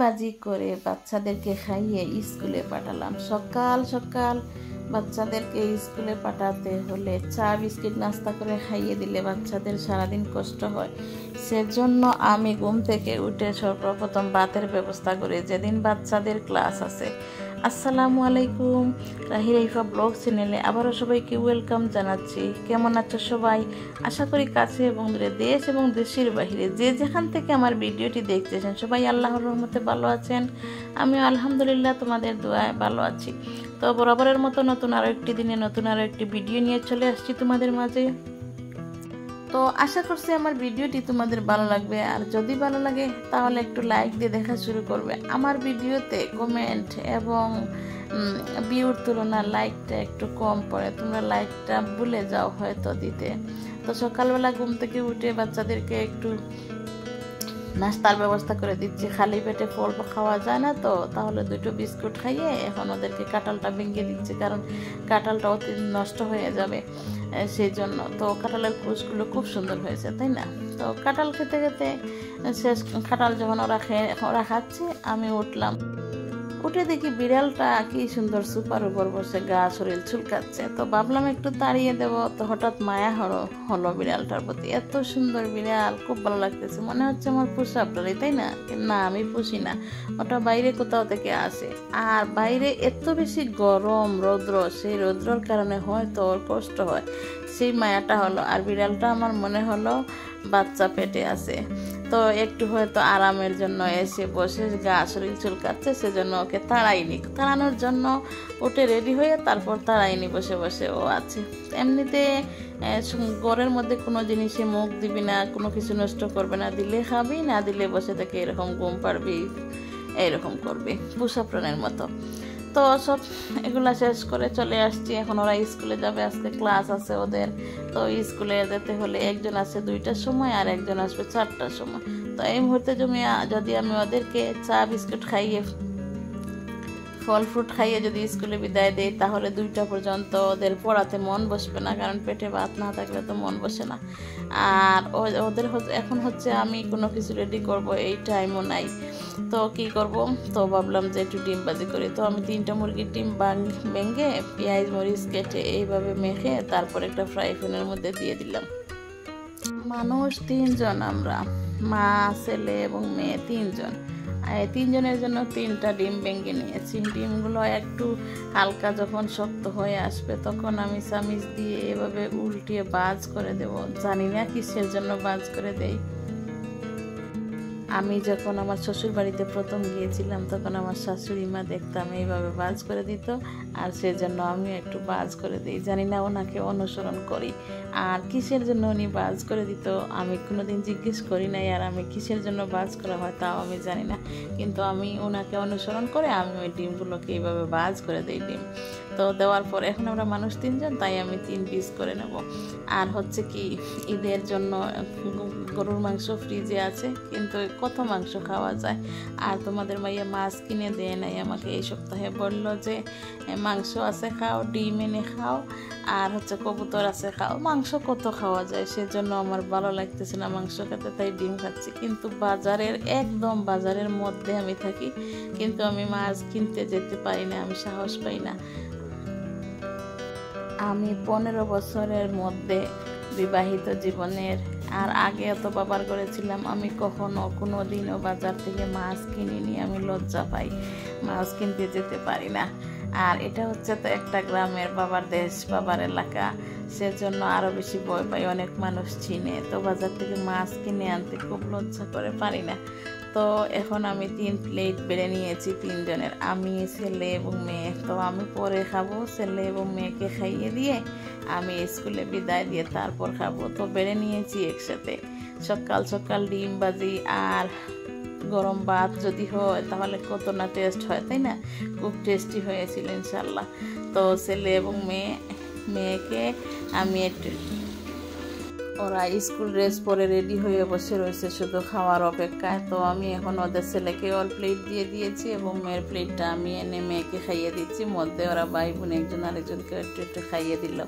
বাজি করে বাচ্চাদেরকে খাইয়ে স্কুলে পাঠালাম। সকাল সকাল বাচ্চাদেরকে স্কুলে পাঠাতে হলে চা বিস্কিট নাস্তা করে খাইয়ে দিলে বাচ্চাদের সারাদিন কষ্ট হয়। সেজন্য আমি ঘুম থেকে উঠে সর্বপ্রথম ভাতের ব্যবস্থা করি যেদিন বাচ্চাদের ক্লাস আছে। আসসালামু আলাইকুম, রাহি রাইফা ব্লগ চ্যানেলে আবারও সবাইকে ওয়েলকাম জানাচ্ছি। কেমন আছো সবাই? আশা করি কাছে এবং দূরে, দেশ এবং দেশের বাহিরে যে যেখান থেকে আমার ভিডিওটি দেখতেছেন সবাই আল্লাহর রহমতে ভালো আছেন। আমিও আলহামদুলিল্লাহ তোমাদের দোয়ায় ভালো আছি। তো বরাবরের মতো নতুন আরও একটি দিনে নতুন আরও একটি ভিডিও নিয়ে চলে আসছি তোমাদের মাঝে। তো আশা করছি আমার ভিডিওটি তোমাদের ভালো লাগবে, আর যদি ভালো লাগে তাহলে একটু লাইক দিয়ে দেখা শুরু করবে। আমার ভিডিওতে কমেন্ট এবং ভিউর তুলনায় লাইকটা একটু কম পড়ে, তোমরা লাইকটা ভুলে যাও হয়তো দিতে। তো সকালবেলা ঘুম থেকে উঠে বাচ্চাদেরকে একটু নাস্তার ব্যবস্থা করে দিচ্ছি। খালি পেটে ফল খাওয়া যায় না, তো তাহলে দুটো বিস্কুট খাইয়ে এখন ওদেরকে কাঁঠালটা ভেঙে দিচ্ছি, কারণ কাঁঠালটা অতি নষ্ট হয়ে যাবে সেই জন্য। তো কাঁঠালের কুচগুলো খুব সুন্দর হয়েছে, তাই না? তো কাঁঠাল খেতে খেতে শেষ কাঁঠাল যখন ওরা খাচ্ছে আমি উঠলাম, উঠে দেখি বিড়ালটা কি সুন্দর সুপার উপর বসে গা শরীর চুলকাচ্ছে। তো ভাবলাম একটু তাড়িয়ে দেবো, তো হঠাৎ মায়া হলো বিড়ালটার প্রতি। এত সুন্দর বিড়াল, খুব ভালো লাগতেছে, মনে হচ্ছে আমার পোষা আপনারই, তাই না? না, আমি পুষি না, ওটা বাইরে কোথাও থেকে আসে। আর বাইরে এত বেশি গরম রৌদ্র, সেই রৌদ্রর কারণে হয়তো ওর কষ্ট হয়, সেই মায়াটা হলো। আর বিড়ালটা আমার মনে হলো বাচ্চা পেটে আছে, তো একটু হয়তো আরামের জন্য এসে বসে গা শরীর চুলকাচ্ছে, সেজন্য ওকে তাড়াইনি। তাড়ানোর জন্য উঠে রেডি হয়ে তারপর তাড়াইনি, বসে বসে ও আছে। এমনিতে ঘরের মধ্যে কোনো জিনিসে মুখ দিবি না, কোনো কিছু নষ্ট করবে না, দিলে খাবি, না দিলে বসে থেকে এরকম ঘুম পারবি, এইরকম করবি পোষা প্রাণের মতো। তো সব এগুলা শেষ করে চলে আসছি। এখন ওরা স্কুলে যাবে, আজকে ক্লাস আছে ওদের। তো স্কুলে যেতে হলে একজন আসে 2টার সময় আর একজন আসবে 4টার সময়। তো এই মুহূর্তে যদি আমি ওদেরকে চা বিস্কুট খাইয়ে ফল ফ্রুট খাইয়ে যদি স্কুলে বিদায় দেই তাহলে 2টা পর্যন্ত ওদের পড়াতে মন বসবে না, কারণ পেটে ভাত না থাকলে তো মন বসে না। আর ওদের এখন হচ্ছে আমি কোনো কিছু রেডি করব, এই টাইমও নাই। তো কি করব, তো ভাবলাম যে একটু ডিম ভাজি করি। তো আমি 3টা মুরগির ডিম ভেঙে পেঁয়াজ মরিচ কেটে এইভাবে মেখে তারপর একটা ফ্রাই প্যানের মধ্যে দিয়ে দিলাম। মানুষ 3 জন, আমরা মা ছেলে এবং মেয়ে 3 জন। 3 জনের জন্য 3টা ডিম ভেঙে নিয়েছি। ডিমগুলো একটু হালকা যখন শক্ত হয়ে আসবে তখন আমি চামিচ দিয়ে এভাবে উল্টিয়ে ভাজ করে দেব। জানি না কিসের জন্য ভাজ করে দেই। আমি যখন আমার শ্বশুর বাড়িতে প্রথম গিয়েছিলাম তখন আমার শাশুড়ি মা দেখতাম এইভাবে ভাজ করে দিত, আর সেজন্য আমি একটু ভাজ করে দিই। জানি না ওনাকে অনুসরণ করি, আর কিসের জন্য উনি ভাজ করে দিত আমি কোনোদিন জিজ্ঞেস করি নাই, আর আমি কিসের জন্য ভাজ করা হয় তাও আমি জানি না। কিন্তু আমি ওনাকে অনুসরণ করে আমি ওই ডিমগুলোকে এইভাবে ভাজ করে দিই ডিম। তো দেওয়ার পর এখন আমরা মানুষ 3 জন, তাই আমি 3 পিস করে নেব। আর হচ্ছে কি, ঈদের জন্য গরুর মাংস ফ্রিজে আছে, কিন্তু কত মাংস খাওয়া যায়। আর তোমাদের মাইয়া মাছ কিনে দেয় নাই আমাকে এই সপ্তাহে, বলল যে মাংস আছে খাও, ডিম এনে খাও, আর হচ্ছে কবুতর আছে খাও। মাংস কত খাওয়া যায়, সেজন্য আমার ভালো লাগতেছে না মাংস খেতে, তাই ডিম খাচ্ছি। কিন্তু একদম বাজারের মধ্যে আমি থাকি, কিন্তু আমি মাছ কিনতে যেতে পারি না, আমি সাহস পাই না। আমি 15 বছরের মধ্যে বিবাহিত জীবনের, আর আগে এত বাবার করেছিলাম, আমি কোনো দিনও বাজার থেকে মাছ কিনিনি। আমি লজ্জা পাই, মাছ কিনতে যেতে পারি না। আর এটা হচ্ছে তো একটা গ্রামের বাবার দেশ, বাবার এলাকা, সেজন্য আরও বেশি ভয় পাই। অনেক মানুষ চিনে, তো বাজার থেকে মাছ কিনে আনতে খুব লজ্জা করে, পারি না। তো এখন আমি 3 প্লেট বেড়ে নিয়েছি 3 জনের, আমি ছেলে এবং মেয়ে। তো আমি পরে খাবো, ছেলে এবং মেয়েকে খাইয়ে দিয়ে আমি স্কুলে বিদায় দিয়ে তারপর খাবো। তো বেড়ে নিয়েছি একসাথে। সকাল সকাল ডিম ভাজি আর গরম ভাত যদি হয় তাহলে কত না টেস্ট হয়, তাই না? খুব টেস্টি হয়েছিল ইনশাল্লাহ। তো ছেলে এবং মেয়েকে আমি একটু ওরা স্কুল ড্রেস পরে রেডি হয়ে বসে রয়েছে শুধু খাওয়ার অপেক্ষায়। তো আমি এখন ওদের ছেলেকে অল প্লেট দিয়ে দিয়েছি এবং মেয়ের প্লেটটা আমি এনে মেয়েকে খাইয়ে দিচ্ছি। মধ্যে ওরা ভাই বোন একজন আরেকজনকে একটু একটু খাইয়ে দিল।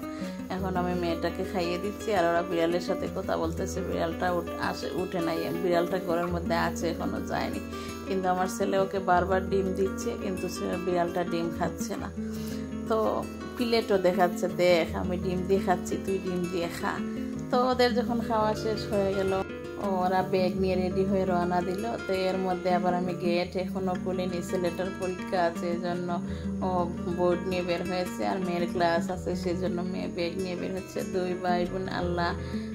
এখন আমি মেয়েটাকে খাইয়ে দিচ্ছি আর ওরা বিড়ালের সাথে কথা বলতেছে। বিড়ালটা উঠে নাই, বিড়ালটা ঘরের মধ্যে আছে, এখনও যায়নি। কিন্তু আমার ছেলে ওকে বারবার ডিম দিচ্ছে, কিন্তু বিড়ালটা ডিম খাচ্ছে না। তো প্লেটও দেখাচ্ছে, দেখ আমি ডিম দিয়ে খাচ্ছি, তুই ডিম দিয়ে খা। তো ওদের যখন খাওয়া শেষ হয়ে গেল ওরা ব্যাগ নিয়ে রেডি হয়ে রওনা দিল। তো এর মধ্যে আবার আমি গেট এখনও খুলিনি, ছেলেটার পরীক্ষা আছে এজন্য ও বোর্ড নিয়ে বের হয়েছে আর মেয়ের ক্লাস আছে সেজন্য মেয়ে ব্যাগ নিয়ে বের হচ্ছে। দুই ভাই বোন আল্লাহ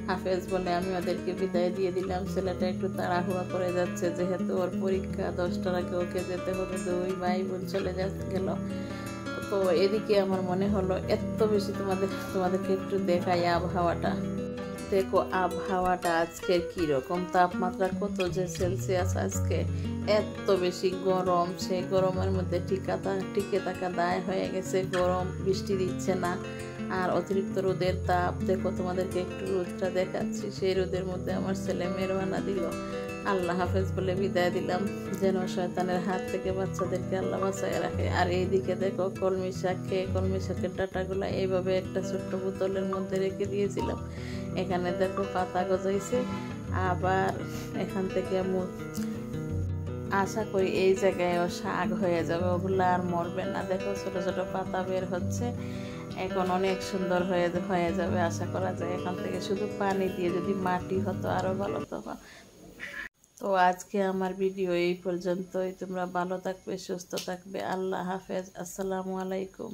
হাফেজ বলে আমি ওদেরকে বিদায় দিয়ে দিলাম। ছেলেটা একটু তাড়াহুড়া করে যাচ্ছে যেহেতু ওর পরীক্ষা 10টার আগে ওকে যেতে হবে। দুই ভাই বোন চলে গেল। তো এদিকে আমার মনে হলো এত বেশি তোমাদেরকে একটু দেখাই আবহাওয়াটা। দেখো আবহাওয়াটা আজকের কীরকম, তাপমাত্রা কত যে সেলসিয়াস আজকে, এত বেশি গরম। সেই গরমের মধ্যে টিকে থাকা দায় হয়ে গেছে। গরম, বৃষ্টি দিচ্ছে না আর অতিরিক্ত রোদের তাপ। দেখো তোমাদেরকে একটু রোদটা দেখাচ্ছি। সেই রোদের মধ্যে আমার ছেলে মেয়ে রওনা দিল। আল্লাহ হাফেজ বলে বিদায় দিলাম, যেন শয়তানের হাত থেকে বাচ্চাদেরকে আল্লাহ বাঁচায় রাখে। আর এইদিকে দেখো কলমি শাকের ডাঁটাগুলো এইভাবে একটা ছোট্ট বোতলের মধ্যে রেখে দিয়েছিলাম। এখানে দেখো পাতা গজাইছে। আবার এখান থেকে আশা করি এই জায়গায়ও শাক হয়ে যাবে, ওগুলো আর মরবে না। দেখো ছোট ছোট পাতা বের হচ্ছে, এখন অনেক সুন্দর হয়ে যাবে আশা করা যায়। এখান থেকে শুধু পানি দিয়ে যদি মাটি হতো আরো ভালো তখন। তো আজকে আমার ভিডিও এই পর্যন্তই। তোমরা ভালো থাকবে, সুস্থ থাকবে। আল্লাহ হাফেজ, আসসালামু আলাইকুম।